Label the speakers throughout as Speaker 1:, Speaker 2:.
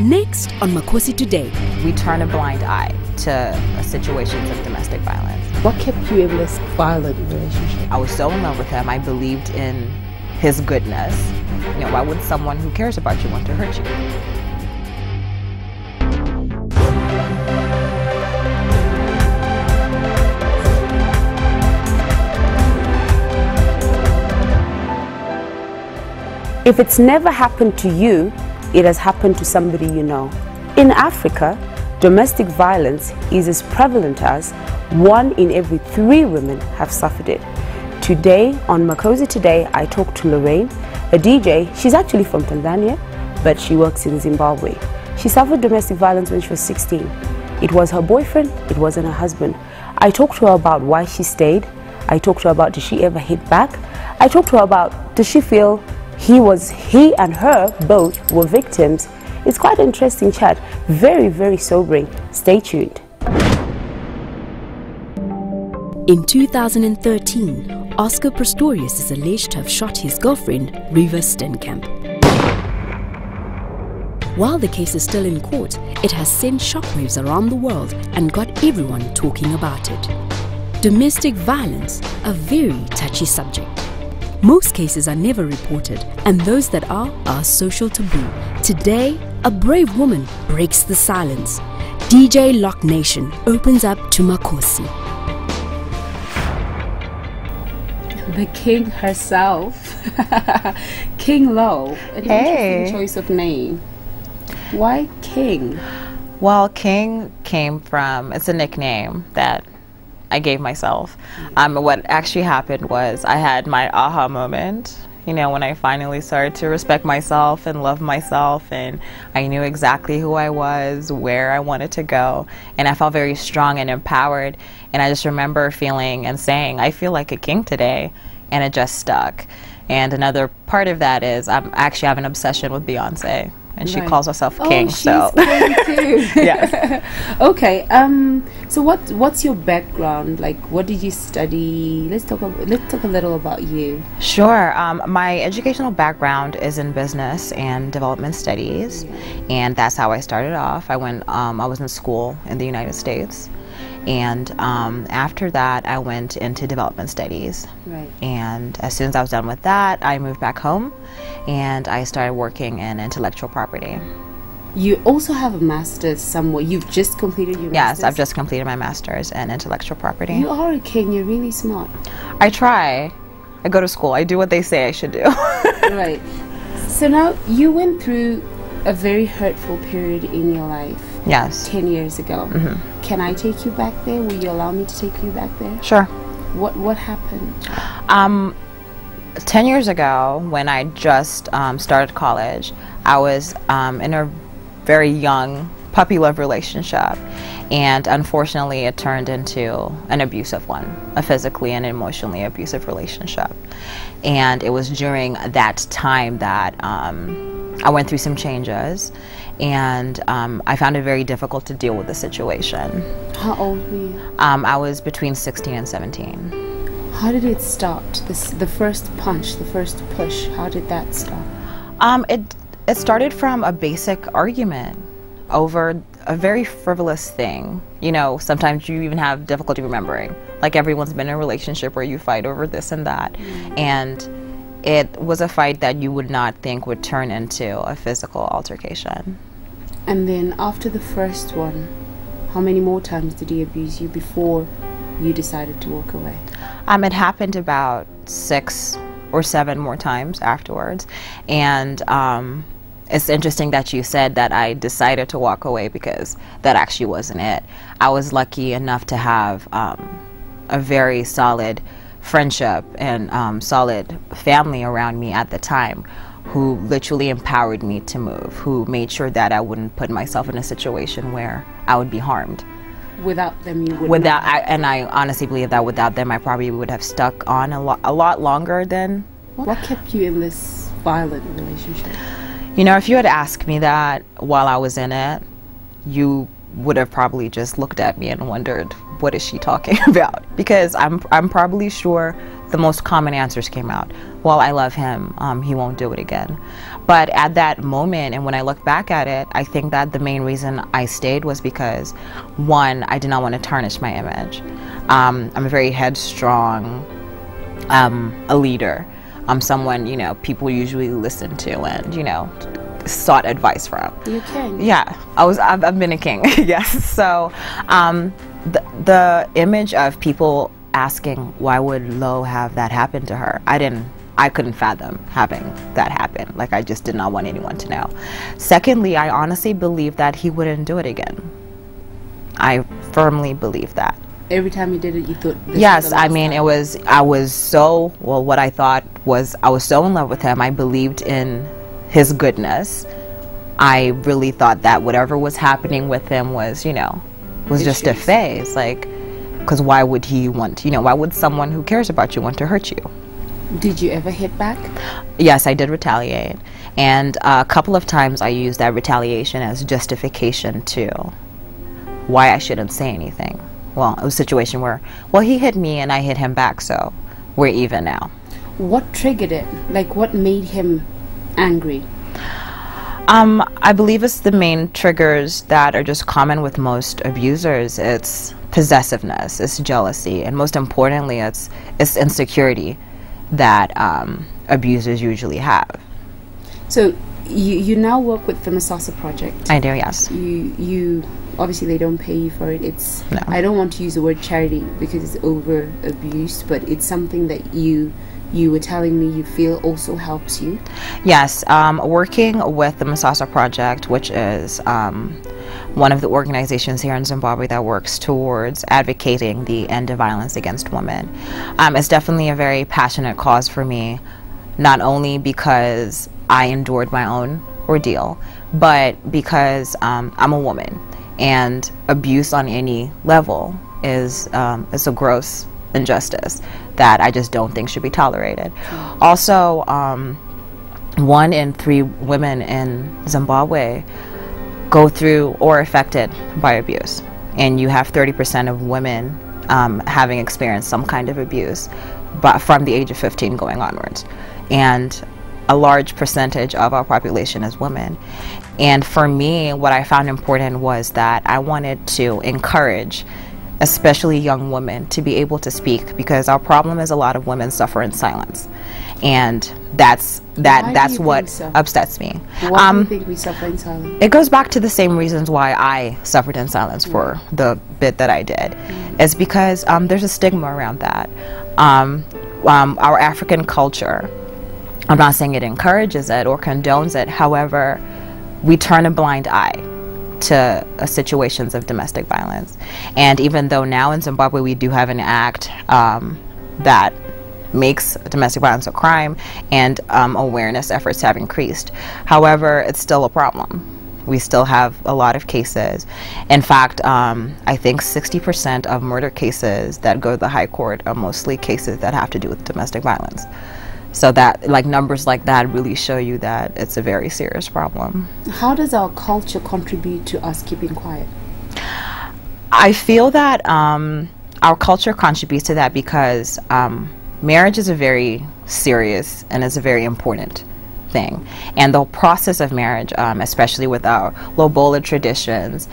Speaker 1: Next on Makosi Today.
Speaker 2: We turn a blind eye to situations of domestic violence.
Speaker 3: What kept you in this violent relationship?
Speaker 2: I was so in love with him. I believed in his goodness. You know, why would someone who cares about you want to hurt you?
Speaker 3: If it's never happened to you, it has happened to somebody you know. In Africa, domestic violence is as prevalent as 1 in every 3 women have suffered it. Today on Makosi Today, I talked to Lorraine, a DJ. She's actually from Tanzania, but she works in Zimbabwe. She suffered domestic violence when she was 16. It was her boyfriend, it wasn't her husband. I talked to her about why she stayed. I talked to her about, did she ever hit back? I talked to her about, does she feel he and her both were victims? It's quite an interesting chat. Very, very sobering. Stay tuned.
Speaker 1: In 2013, Oscar Pistorius is alleged to have shot his girlfriend, Riva Stenkamp. While the case is still in court, it has sent shockwaves around the world and got everyone talking about it. Domestic violence, a very touchy subject. Most cases are never reported, and those that are social taboo. Today, a brave woman breaks the silence. DJ LockNation opens up to Makosi.
Speaker 3: The king herself, King Lo. An interesting choice of name. Why King?
Speaker 2: Well, King came from, it's a nickname that I gave myself. What actually happened was I had my aha moment, you know, when I finally started to respect myself and love myself, and I knew exactly who I was, where I wanted to go, and I felt very strong and empowered. And I just remember feeling and saying, I feel like a king today, and it just stuck. And another part of that is I actually have an obsession with Beyonce, and she calls herself king.
Speaker 3: She's king too.
Speaker 2: Yes.
Speaker 3: Okay. So what's your background? Like, what did you study? Let's talk a little about you.
Speaker 2: Sure. My educational background is in business and development studies, and that's how I started off. I was in school in the United States, and after that I went into development studies. Right. And as soon as I was done with that, I moved back home and I started working in intellectual property.
Speaker 3: You also have a master's somewhere. You've just completed your master's?
Speaker 2: Yes, I've just completed my master's in intellectual property.
Speaker 3: You are a king. You're really smart.
Speaker 2: I try. I go to school. I do what they say I should do.
Speaker 3: Right. So now you went through a very hurtful period in your life.
Speaker 2: Yes.
Speaker 3: 10 years ago. Mm-hmm. Can I take you back there? Will you allow me to take you back there?
Speaker 2: Sure.
Speaker 3: What happened?
Speaker 2: 10 years ago, when I just started college, I was in a very young puppy love relationship, and unfortunately it turned into an abusive one, a physically and emotionally abusive relationship. And it was during that time that I went through some changes, and I found it very difficult to deal with the situation.
Speaker 3: How old were you?
Speaker 2: I was between 16 and 17.
Speaker 3: How did it start? The first punch, the first push, how did that start?
Speaker 2: It started from a basic argument over a very frivolous thing. You know, sometimes you even have difficulty remembering. Like, everyone's been in a relationship where you fight over this and that. And it was a fight that you would not think would turn into a physical altercation.
Speaker 3: And then after the first one, how many more times did he abuse you before you decided to walk away?
Speaker 2: It happened about 6 or 7 more times afterwards. And it's interesting that you said that I decided to walk away, because that actually wasn't it. I was lucky enough to have a very solid friendship and solid family around me at the time, who literally empowered me to move, who made sure that I wouldn't put myself in a situation where I would be harmed.
Speaker 3: Without them, you would not.
Speaker 2: And I honestly believe that without them, I probably would have stuck on a lot longer than.
Speaker 3: What kept you in this violent relationship?
Speaker 2: You know, if you had asked me that while I was in it, you would have probably just looked at me and wondered, what is she talking about? Because I'm probably sure the most common answers came out. Well, I love him. He won't do it again. But at that moment, and when I look back at it, I think that the main reason I stayed was because, one, I did not want to tarnish my image. I'm a very headstrong, a leader. I'm someone, you know, people usually listen to and, you know, sought advice from.
Speaker 3: You're king.
Speaker 2: Yeah, I've been a king. Yes. So the image of people asking why would Lo have that happen to her, I couldn't fathom having that happen. Like, I just did not want anyone to know. Secondly, I honestly believe that he wouldn't do it again. I firmly believe that.
Speaker 3: Every time you did it, you thought this
Speaker 2: yes,
Speaker 3: was the
Speaker 2: I
Speaker 3: last
Speaker 2: mean,
Speaker 3: time.
Speaker 2: I was so, well, what I thought was, I was so in love with him. I believed in his goodness. I really thought that whatever was happening with him was, you know, was just a phase. Like, because why would he want, you know, why would someone who cares about you want to hurt you?
Speaker 3: Did you ever hit back?
Speaker 2: Yes, I did retaliate. And a couple of times I used that retaliation as justification to why I shouldn't say anything. Well, it was a situation where, well, he hit me and I hit him back, so we're even now.
Speaker 3: What triggered it? Like, what made him angry?
Speaker 2: I believe it's the main triggers that are just common with most abusers. It's possessiveness, it's jealousy, and most importantly, it's insecurity that abusers usually have.
Speaker 3: So you now work with the Makosi Project.
Speaker 2: I do, yes.
Speaker 3: You obviously they don't pay you for it. It's
Speaker 2: No.
Speaker 3: I don't want to use the word charity because it's over abused, but it's something that you were telling me you feel also helps you.
Speaker 2: Yes, working with the Makosi Project, which is one of the organizations here in Zimbabwe that works towards advocating the end of violence against women. It's definitely a very passionate cause for me, not only because I endured my own ordeal, but because I'm a woman, and abuse on any level is a gross injustice that I just don't think should be tolerated. Also, 1 in 3 women in Zimbabwe go through or are affected by abuse, and you have 30% of women having experienced some kind of abuse, but from the age of 15 going onwards, and a large percentage of our population is women. And for me, what I found important was that I wanted to encourage especially young women to be able to speak, because our problem is a lot of women suffer in silence, and that's what upsets me.
Speaker 3: Why do you think we suffer in silence?
Speaker 2: It goes back to the same reasons why I suffered in silence for the bit that I did. It's because there's a stigma around that. Our African culture, I'm not saying it encourages it or condones it, however, we turn a blind eye to situations of domestic violence. And even though now in Zimbabwe we do have an act that makes domestic violence a crime, and awareness efforts have increased, however, it's still a problem. We still have a lot of cases. In fact, I think 60% of murder cases that go to the high court are mostly cases that have to do with domestic violence. So that, like, numbers like that really show you that it's a very serious problem.
Speaker 3: How does our culture contribute to us keeping quiet?
Speaker 2: I feel that our culture contributes to that because marriage is a very serious and is a very important thing. And the process of marriage, especially with our Lobola traditions,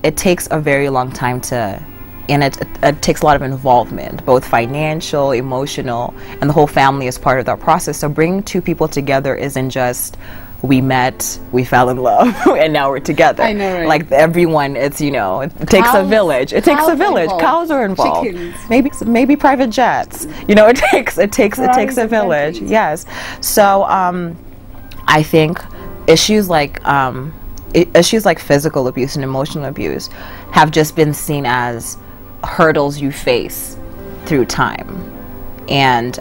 Speaker 2: it takes a very long time to, and it takes a lot of involvement, both financial, emotional, and the whole family is part of that process. So bringing 2 people together isn't just we met, we fell in love, and now we're together.
Speaker 3: I know, right?
Speaker 2: Like everyone, it's, you know, it takes a village. It takes a village. Cows are involved.
Speaker 3: Chickens.
Speaker 2: Maybe private jets. You know, it takes a village. Yes. So I think issues like physical abuse and emotional abuse have just been seen as hurdles you face through time, and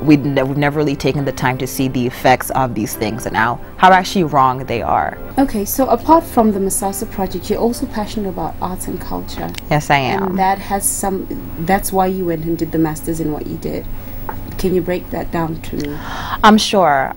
Speaker 2: we've never really taken the time to see the effects of these things and how actually wrong they are.
Speaker 3: Okay, so apart from the Makosi Project, you're also passionate about arts and culture.
Speaker 2: Yes, I am.
Speaker 3: And that's why you went and did the masters in what you did. Can you break that down to me?
Speaker 2: I'm sure.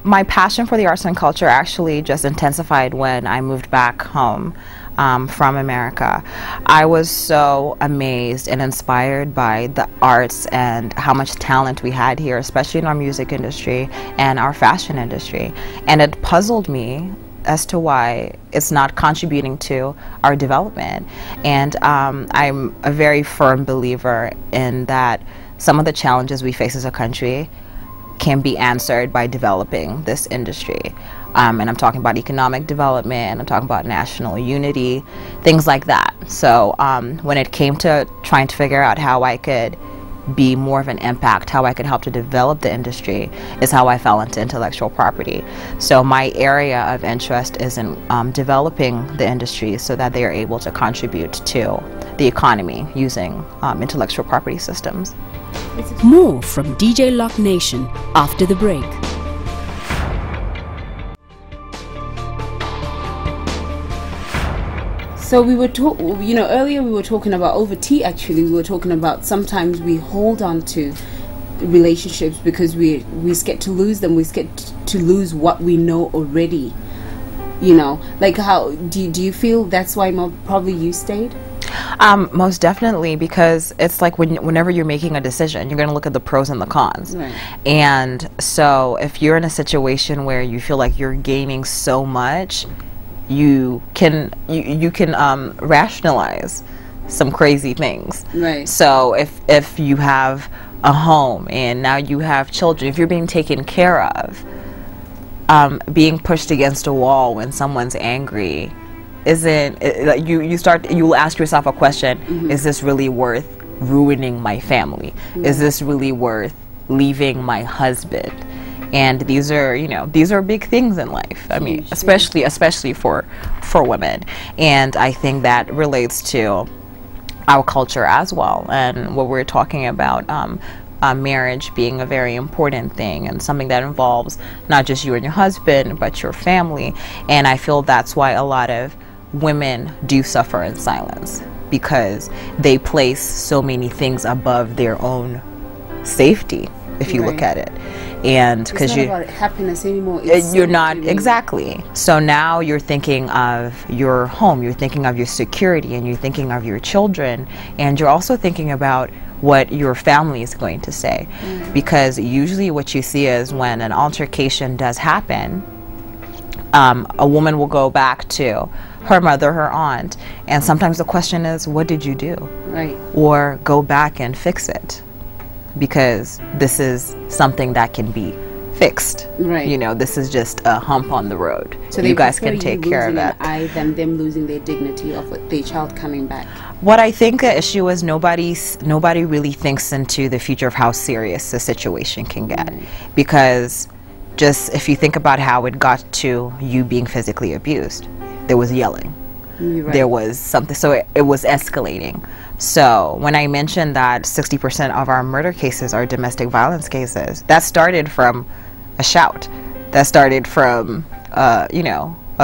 Speaker 2: my passion for the arts and culture actually just intensified when I moved back home from America. I was so amazed and inspired by the arts and how much talent we had here, especially in our music industry and our fashion industry. And it puzzled me as to why it's not contributing to our development. And I'm a very firm believer in that some of the challenges we face as a country can be answered by developing this industry. And I'm talking about economic development, I'm talking about national unity, things like that. So when it came to trying to figure out how I could be more of an impact, how I could help to develop the industry, is how I fell into intellectual property. So my area of interest is in developing the industry so that they are able to contribute to the economy using intellectual property systems.
Speaker 1: More from DJ LockNation after the break.
Speaker 3: So we were earlier we were talking about, over tea actually, we were talking about sometimes we hold on to relationships because we scared to lose them, we scared to lose what we know already. Like how, do you feel that's why probably you stayed?
Speaker 2: Most definitely, because it's like whenever you're making a decision, you're going to look at the pros and the cons.
Speaker 3: Right.
Speaker 2: And so if you're in a situation where you feel like you're gaining so much, you can rationalize some crazy things.
Speaker 3: Right.
Speaker 2: So if you have a home and now you have children, if you're being taken care of, being pushed against a wall when someone's angry isn't, you'll ask yourself a question:
Speaker 3: Mm-hmm.
Speaker 2: Is this really worth ruining my family?
Speaker 3: Yeah.
Speaker 2: Is this really worth leaving my husband? And these are big things in life. I mean, especially for women. And I think that relates to our culture as well, and what we're talking about, marriage being a very important thing and something that involves not just you and your husband, but your family. And I feel that's why a lot of women do suffer in silence, because they place so many things above their own safety, if you look at it. And because
Speaker 3: you're not about happiness anymore,
Speaker 2: you're not exactly. So now you're thinking of your home, you're thinking of your security, and you're thinking of your children, and you're also thinking about what your family is going to say. Because usually what you see is when an altercation does happen, a woman will go back to her mother, her aunt, and sometimes the question is, what did you do?
Speaker 3: Right.
Speaker 2: Or go back and fix it, because this is something that can be fixed.
Speaker 3: Right.
Speaker 2: This is just a hump on the road.
Speaker 3: So
Speaker 2: you guys can take care of that.
Speaker 3: Than them losing their dignity of their child coming back.
Speaker 2: What I think the issue is, nobody really thinks into the future of how serious the situation can get.
Speaker 3: Right.
Speaker 2: Because just if you think about how it got to you being physically abused, there was yelling.
Speaker 3: Right.
Speaker 2: There was something, so it was escalating. So when I mentioned that 60% of our murder cases are domestic violence cases, that started from a shout, that started from a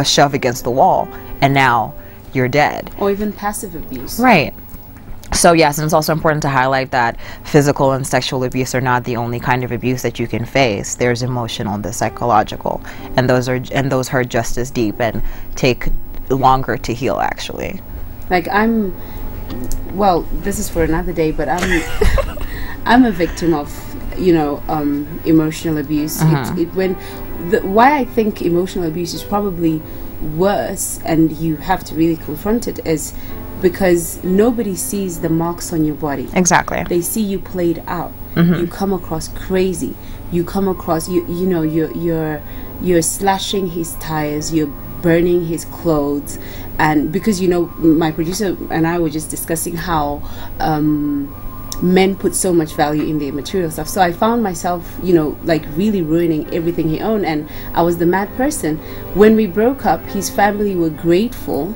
Speaker 2: shove against the wall, and now you're dead.
Speaker 3: Or even passive abuse.
Speaker 2: Right. So yes, and it's also important to highlight that physical and sexual abuse are not the only kind of abuse that you can face. There's emotional and the psychological, and those hurt just as deep and take longer to heal, actually.
Speaker 3: Like this is for another day, but I'm a victim of emotional abuse. Why I think emotional abuse is probably worse, and you have to really confront it, is because nobody sees the marks on your body.
Speaker 2: Exactly.
Speaker 3: They see you played out. Mm-hmm. You come across crazy. You come across you're slashing his tires. You're burning his clothes, and because my producer and I were just discussing how men put so much value in their material stuff. So I found myself, like really ruining everything he owned, and I was the mad person. When we broke up, his family were grateful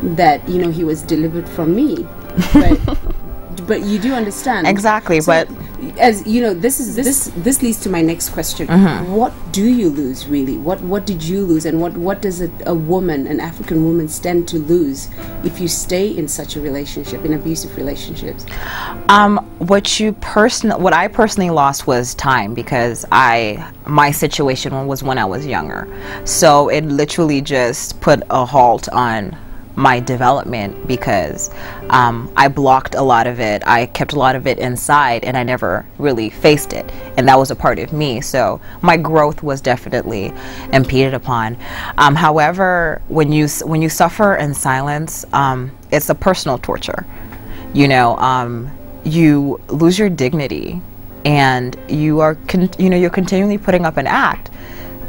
Speaker 3: that he was delivered from me, but you do understand.
Speaker 2: Exactly,
Speaker 3: so,
Speaker 2: but
Speaker 3: as you know, this leads to my next question. What do you lose really? What did you lose, and what does a woman, an African woman, stand to lose if you stay in such a relationship, in abusive relationships?
Speaker 2: What I personally lost was time, because my situation was when I was younger, so it literally just put a halt on my development, because I blocked a lot of it. I kept a lot of it inside, and I never really faced it, and that was a part of me. So my growth was definitely impeded upon. However, when you suffer in silence, it's a personal torture. You know, you lose your dignity, and you're continually putting up an act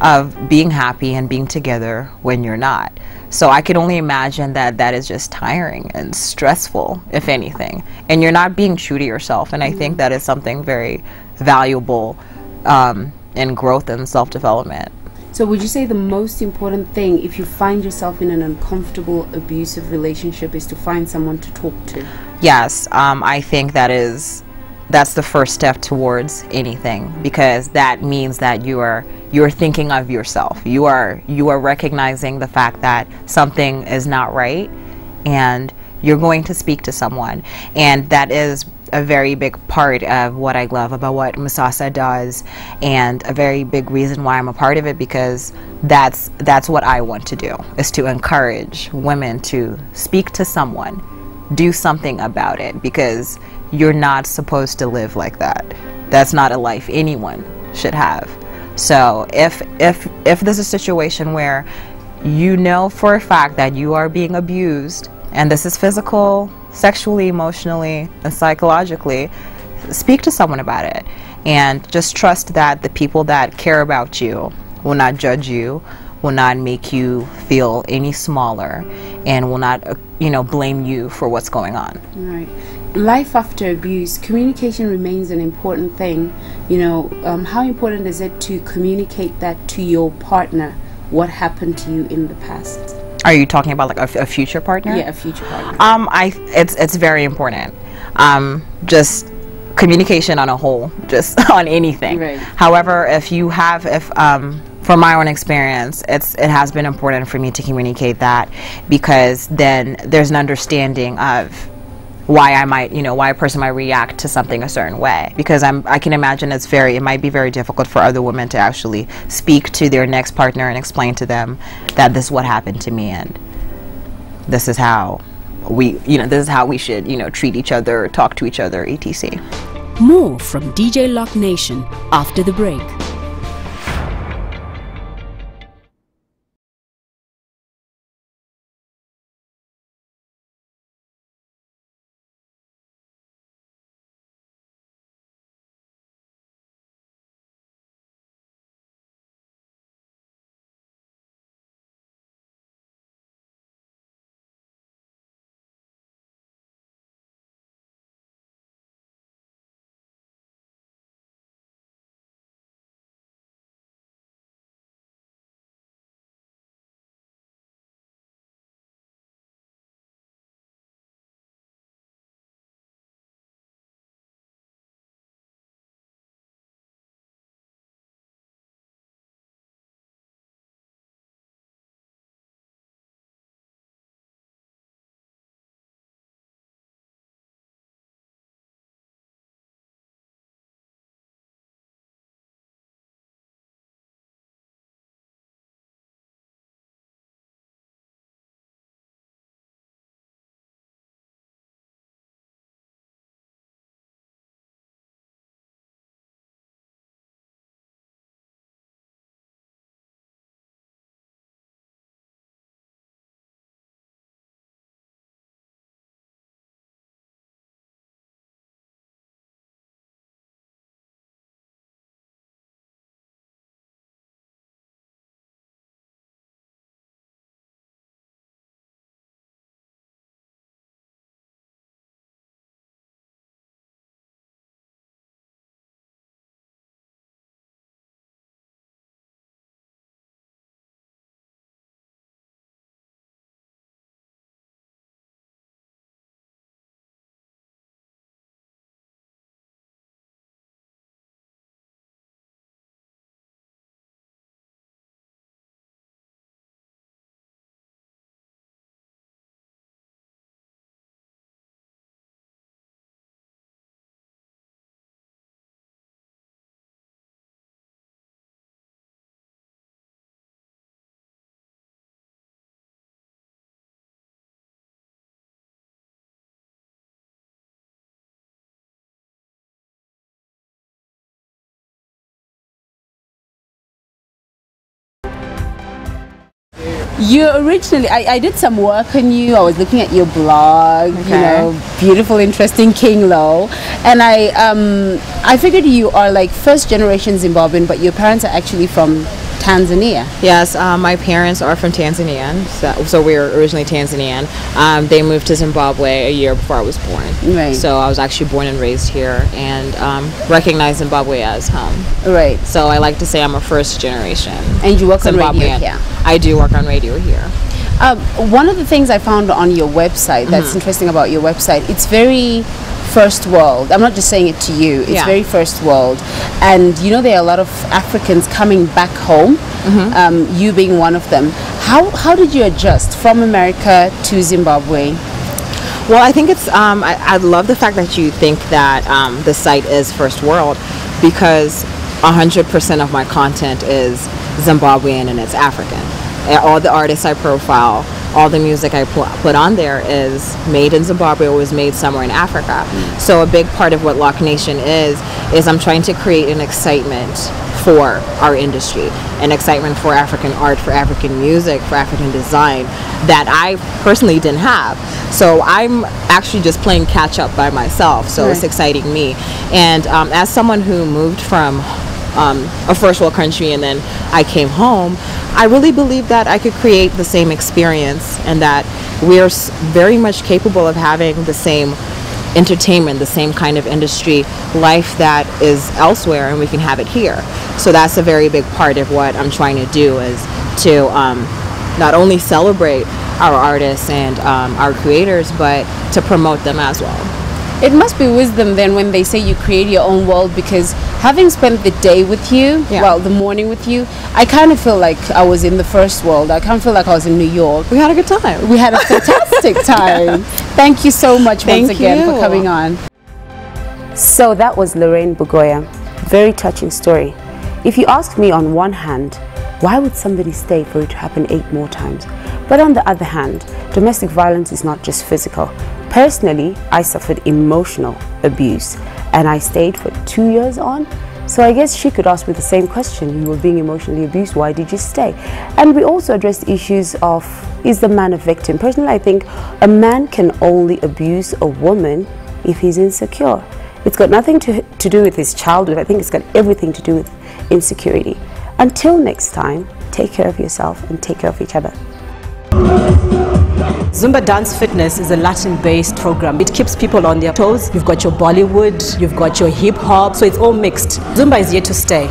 Speaker 2: of being happy and being together when you're not. So I could only imagine that is just tiring and stressful, if anything. And you're not being true to yourself. And I think that is something very valuable in growth and self-development.
Speaker 3: So would you say the most important thing if you find yourself in an uncomfortable, abusive relationship is to find someone to talk to?
Speaker 2: Yes, I think that's the first step towards anything, because that means that you're thinking of yourself. You are recognizing the fact that something is not right, and you're going to speak to someone. And that is a very big part of what I love about what Masasa does, and a very big reason why I'm a part of it, because that's what I want to do, is to encourage women to speak to someone, do something about it, because you're not supposed to live like that. That's not a life anyone should have. So if there's a situation where you know for a fact that you are being abused, and this is physical, sexually, emotionally, and psychologically, speak to someone about it, and just trust that the people that care about you will not judge you, will not make you feel any smaller, and will not blame you for what's going on.
Speaker 3: Right. Life after abuse, communication remains an important thing. How important is it to communicate that to your partner, what happened to you in the past?
Speaker 2: Are you talking about like a future partner?
Speaker 3: Yeah, a future partner.
Speaker 2: It's very important. Just communication on a whole, just on anything.
Speaker 3: Right.
Speaker 2: However, from my own experience, it has been important for me to communicate that, because then there's an understanding of why a person might react to something a certain way, because I can imagine it might be very difficult for other women to actually speak to their next partner and explain to them that this is what happened to me, and this is how we should treat each other, talk to each other, etc.
Speaker 1: More from DJ LockNation after the break.
Speaker 3: You originally, I did some work on you. I was looking at your blog,
Speaker 2: Okay.
Speaker 3: you know, beautiful, interesting King Lo, and I figured you are like first generation Zimbabwean, but your parents are actually from Tanzania.
Speaker 2: Yes, my parents are from Tanzania, so we were originally Tanzanian. They moved to Zimbabwe a year before I was born.
Speaker 3: Right.
Speaker 2: So I was actually born and raised here and recognize Zimbabwe as home.
Speaker 3: Right.
Speaker 2: So I like to say I'm a first generation.
Speaker 3: And you work on radio
Speaker 2: Zimbabwean.
Speaker 3: here.
Speaker 2: I do work on radio here.
Speaker 3: One of the things I found on your website that's interesting about your website, it's very first world. I'm not just saying it to you, it's
Speaker 2: Yeah.
Speaker 3: very first world. And you know, there are a lot of Africans coming back home, you being one of them. How did you adjust from America to Zimbabwe?
Speaker 2: Well, I think it's, I love the fact that you think that the site is first world, because 100% of my content is Zimbabwean and it's African. All the artists I profile, all the music I put on there is made in Zimbabwe or was made somewhere in Africa. So a big part of what LockNation is I'm trying to create an excitement for our industry, an excitement for African art, for African music, for African design that I personally didn't have. So I'm actually just playing catch up by myself. So it's exciting me. And as someone who moved from a first world country and then I came home, I really believe that I could create the same experience and that we're very much capable of having the same entertainment, the same kind of industry life that is elsewhere, and we can have it here. So that's a very big part of what I'm trying to do, is to not only celebrate our artists and our creators, but to promote them as well.
Speaker 3: It must be wisdom then when they say you create your own world, because having spent the day with you, well, the morning with you, I kind of feel like I was in the first world. I kind of feel like I was in New York.
Speaker 2: We had a good time.
Speaker 3: We had a fantastic time. Thank you so much once again for coming on. So that was Lorraine Bugoya. Very touching story. If you ask me, on one hand, why would somebody stay for it to happen 8 more times? But on the other hand, domestic violence is not just physical. Personally, I suffered emotional abuse and I stayed for 2 years on. So I guess she could ask me the same question. You were being emotionally abused, why did you stay? And we also addressed issues of, is the man a victim? Personally, I think a man can only abuse a woman if he's insecure. It's got nothing to do with his childhood. I think it's got everything to do with insecurity. Until next time, take care of yourself and take care of each other.
Speaker 4: Zumba Dance Fitness is a Latin-based program. It keeps people on their toes. You've got your Bollywood, you've got your hip hop, so it's all mixed. Zumba is here to stay.